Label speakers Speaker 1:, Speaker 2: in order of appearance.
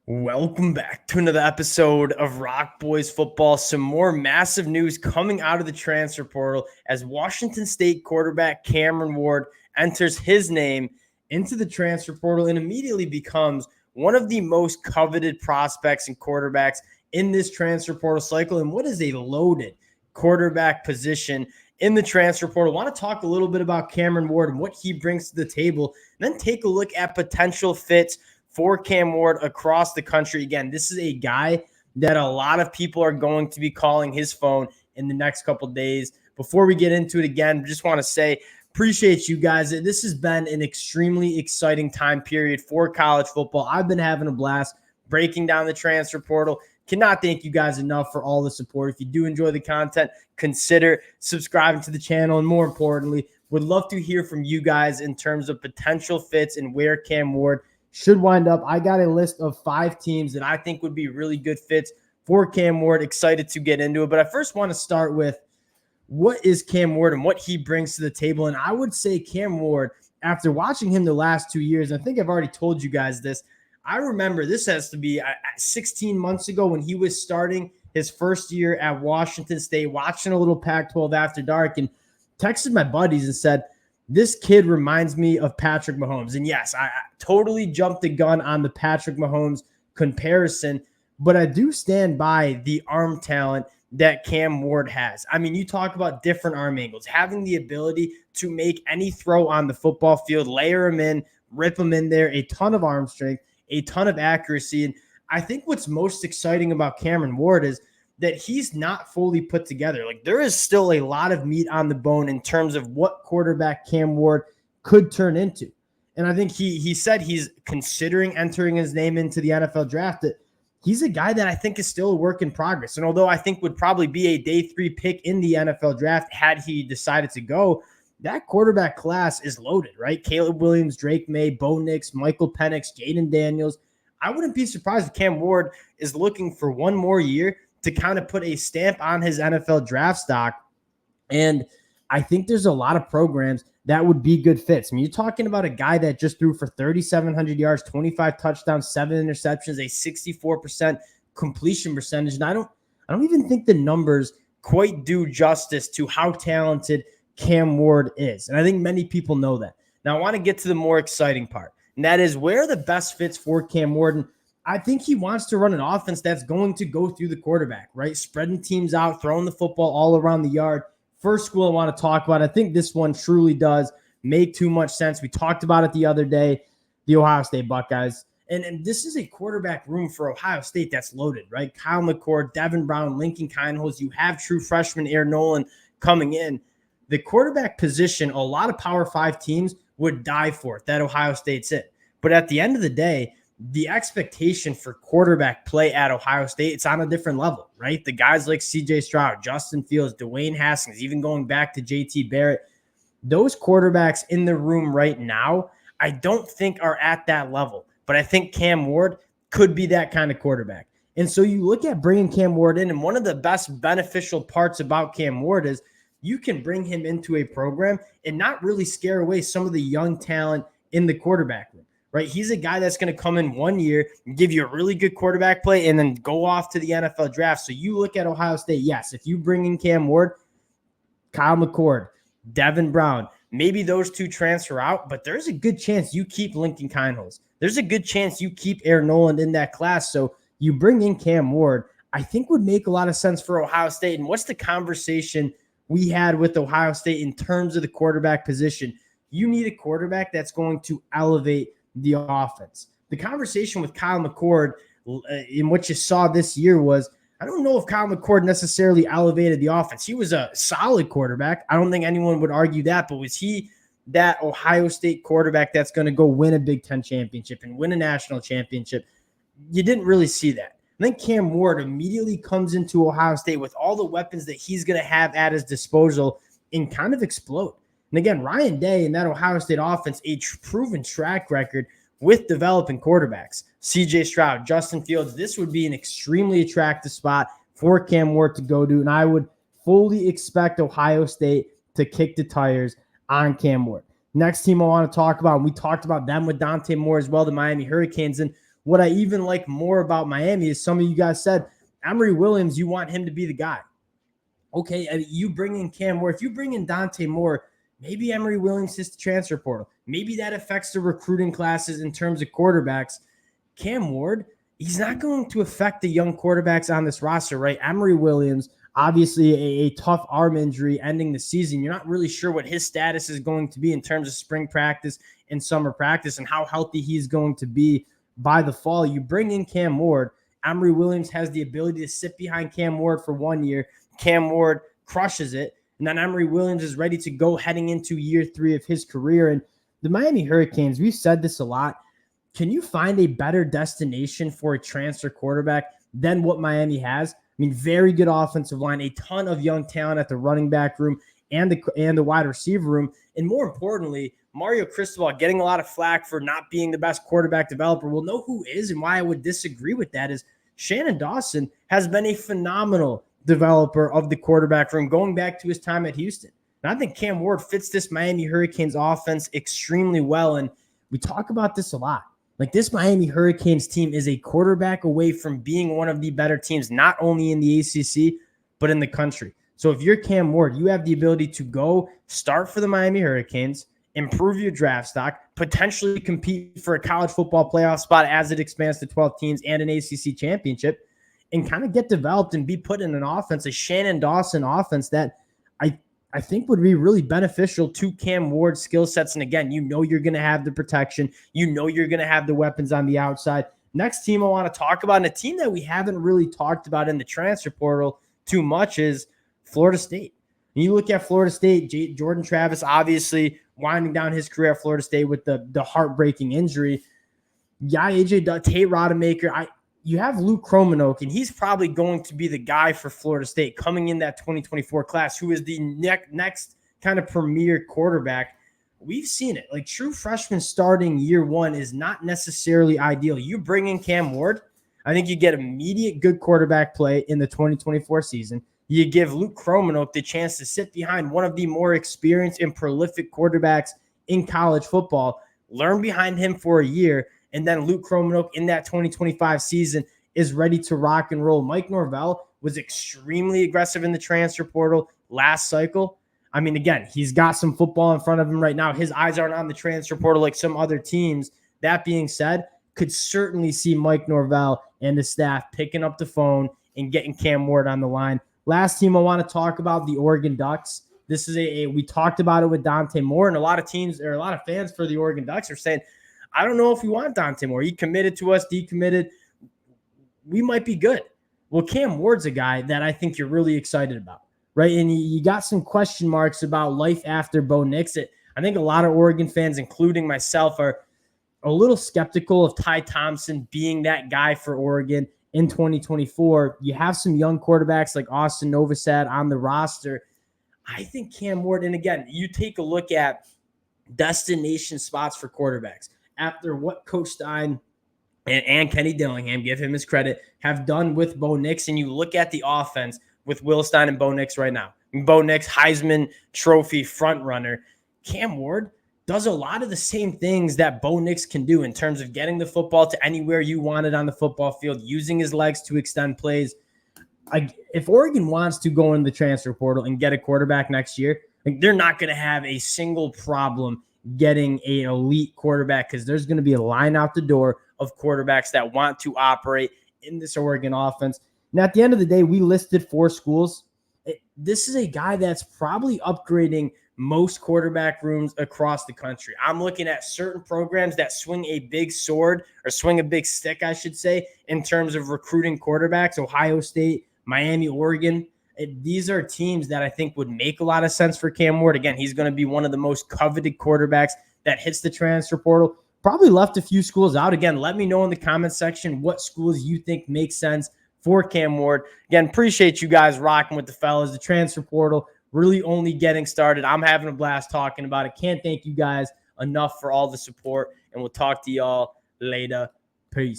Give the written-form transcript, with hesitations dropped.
Speaker 1: Welcome back to another episode of Rock Boys Football. Some more massive news coming out of the transfer portal as Washington State quarterback Cameron Ward enters his name into the transfer portal and immediately becomes one of the most coveted prospects and quarterbacks in this transfer portal cycle. And what is a loaded quarterback position in the transfer portal? I want to talk a little bit about Cameron Ward and what he brings to the table, and then take a look at potential fits for Cam Ward across the country. Again, this is a guy that a lot of people are going to be calling his phone in the next couple of days. Before we get into it again, just want to say, appreciate you guys. This has been an extremely exciting time period for college football. I've been having a blast breaking down the transfer portal. Cannot thank you guys enough for all the support. If you do enjoy the content, consider subscribing to the channel. And more importantly, would love to hear from you guys in terms of potential fits and where Cam Ward should wind up. I got a list of 5 teams that I think would be really good fits for Cam Ward. Excited to get into it. But I first want to start with what is Cam Ward and what he brings to the table. And I would say Cam Ward, after watching him the last 2 years, I think I've already told you guys this. I remember this has to be 16 months ago when he was starting his first year at Washington State, watching a little Pac-12 After Dark, and texted my buddies and said, this kid reminds me of Patrick Mahomes. And yes, I totally jumped the gun on the Patrick Mahomes comparison, but I do stand by the arm talent that Cam Ward has. I mean, you talk about different arm angles, having the ability to make any throw on the football field, layer him in, rip him in there, a ton of arm strength, a ton of accuracy. And I think what's most exciting about Cameron Ward is that he's not fully put together. Like, there is still a lot of meat on the bone in terms of what quarterback Cam Ward could turn into. And I think he said he's considering entering his name into the NFL draft. That he's a guy that I think is still a work in progress. And although I think would probably be a day 3 pick in the NFL draft had he decided to go, that quarterback class is loaded, right? Caleb Williams, Drake May, Bo Nix, Michael Penix, Jaden Daniels. I wouldn't be surprised if Cam Ward is looking for one more year to kind of put a stamp on his NFL draft stock. And I think there's a lot of programs that would be good fits. I mean, you're talking about a guy that just threw for 3,700 yards, 25 touchdowns, 7 interceptions, a 64% completion percentage. And I don't even think the numbers quite do justice to how talented Cam Ward is. And I think many people know that. Now, I want to get to the more exciting part, and that is where are the best fits for Cam Ward. And I think he wants to run an offense that's going to go through the quarterback, right? Spreading teams out, throwing the football all around the yard. First school I want to talk about, I think this one truly does make too much sense. We talked about it the other day, the Ohio State Buckeyes. And this is a quarterback room for Ohio State that's loaded, right? Kyle McCord, Devin Brown, Lincoln Kienholz. You have true freshman Aaron Nolan coming in. The quarterback position, a lot of Power 5 teams would die for it, that Ohio State's it. But at the end of the day, the expectation for quarterback play at Ohio State, it's on a different level, right? The guys like CJ Stroud, Justin Fields, Dwayne Haskins, even going back to JT Barrett, those quarterbacks in the room right now, I don't think are at that level. But I think Cam Ward could be that kind of quarterback. And so you look at bringing Cam Ward in, and one of the best beneficial parts about Cam Ward is you can bring him into a program and not really scare away some of the young talent in the quarterback room. Right, he's a guy that's going to come in 1 year and give you a really good quarterback play and then go off to the NFL draft. So you look at Ohio State, yes, if you bring in Cam Ward, Kyle McCord, Devin Brown, maybe those 2 transfer out, but there's a good chance you keep Lincoln Kienholz. There's a good chance you keep Aaron Nolan in that class. So you bring in Cam Ward, I think would make a lot of sense for Ohio State. And what's the conversation we had with Ohio State in terms of the quarterback position? You need a quarterback that's going to elevate the offense. The conversation with Kyle McCord in what you saw this year was, I don't know if Kyle McCord necessarily elevated the offense. He was a solid quarterback. I don't think anyone would argue that, but was he that Ohio State quarterback that's going to go win a Big Ten championship and win a national championship? You didn't really see that. I think Cam Ward immediately comes into Ohio State with all the weapons that he's going to have at his disposal and kind of explode. And again, Ryan Day and that Ohio State offense, a proven track record with developing quarterbacks. CJ Stroud, Justin Fields, this would be an extremely attractive spot for Cam Ward to go to. And I would fully expect Ohio State to kick the tires on Cam Ward. Next team I want to talk about, and we talked about them with Dante Moore as well, the Miami Hurricanes. And what I even like more about Miami is some of you guys said, Emory Williams, you want him to be the guy. Okay, you bring in Cam Moore. If you bring in Dante Moore, maybe Emory Williams hits the transfer portal. Maybe that affects the recruiting classes in terms of quarterbacks. Cam Ward, he's not going to affect the young quarterbacks on this roster, right? Emory Williams, obviously a tough arm injury ending the season. You're not really sure what his status is going to be in terms of spring practice and summer practice and how healthy he's going to be by the fall. You bring in Cam Ward. Emory Williams has the ability to sit behind Cam Ward for 1 year. Cam Ward crushes it. And then Emory Williams is ready to go heading into year 3 of his career. And the Miami Hurricanes, we've said this a lot. Can you find a better destination for a transfer quarterback than what Miami has? I mean, very good offensive line, a ton of young talent at the running back room and the wide receiver room. And more importantly, Mario Cristobal getting a lot of flack for not being the best quarterback developer. We'll know who is, and why I would disagree with that is Shannon Dawson has been a phenomenal developer of the quarterback room going back to his time at Houston. And I think Cam Ward fits this Miami Hurricanes offense extremely well. And we talk about this a lot. Like, this Miami Hurricanes team is a quarterback away from being one of the better teams, not only in the ACC, but in the country. So if you're Cam Ward, you have the ability to go start for the Miami Hurricanes, improve your draft stock, potentially compete for a college football playoff spot as it expands to 12 teams and an ACC championship, and kind of get developed and be put in an offense, a Shannon Dawson offense that I think would be really beneficial to Cam Ward's skill sets. And again, you know you're going to have the protection. You know you're going to have the weapons on the outside. Next team I want to talk about, and a team that we haven't really talked about in the transfer portal too much, is Florida State. And you look at Florida State, Jordan Travis obviously winding down his career at Florida State with the heartbreaking injury. Yeah, AJ Tate Rodemaker. You have Luke Kromenhoek, and he's probably going to be the guy for Florida State coming in that 2024 class, who is the next kind of premier quarterback. We've seen it. Like, true freshman starting year 1 is not necessarily ideal. You bring in Cam Ward, I think you get immediate good quarterback play in the 2024 season. You give Luke Kromenhoek the chance to sit behind one of the more experienced and prolific quarterbacks in college football, learn behind him for a year, and then Luke Kromenhoek in that 2025 season is ready to rock and roll. Mike Norvell was extremely aggressive in the transfer portal last cycle. I mean, again, he's got some football in front of him right now. His eyes aren't on the transfer portal like some other teams. That being said, could certainly see Mike Norvell and the staff picking up the phone and getting Cam Ward on the line. Last team I want to talk about, the Oregon Ducks. This is we talked about it with Dante Moore, and a lot of teams or a lot of fans for the Oregon Ducks are saying, I don't know if we want Dante Moore. He committed to us, decommitted. We might be good. Well, Cam Ward's a guy that I think you're really excited about, right? And you got some question marks about life after Bo Nix. I think a lot of Oregon fans, including myself, are a little skeptical of Ty Thompson being that guy for Oregon in 2024. You have some young quarterbacks like Austin Novosad on the roster. I think Cam Ward, and again, you take a look at destination spots for quarterbacks. After what Coach Stein and Kenny Dillingham, give him his credit, have done with Bo Nix, and you look at the offense with Will Stein and Bo Nix right now. Bo Nix, Heisman Trophy front runner. Cam Ward does a lot of the same things that Bo Nix can do in terms of getting the football to anywhere you want it on the football field, using his legs to extend plays. If Oregon wants to go in the transfer portal and get a quarterback next year, they're not going to have a single problem getting an elite quarterback, because there's going to be a line out the door of quarterbacks that want to operate in this Oregon offense. And at the end of the day, we listed 4 schools. This is a guy that's probably upgrading most quarterback rooms across the country. I'm looking at certain programs that swing a big sword, or swing a big stick, I should say, in terms of recruiting quarterbacks. Ohio State, Miami, Oregon. These are teams that I think would make a lot of sense for Cam Ward. Again, he's going to be one of the most coveted quarterbacks that hits the transfer portal. Probably left a few schools out. Again, let me know in the comment section what schools you think make sense for Cam Ward. Again, appreciate you guys rocking with the fellas. The transfer portal really only getting started. I'm having a blast talking about it. Can't thank you guys enough for all the support, and we'll talk to y'all later. Peace.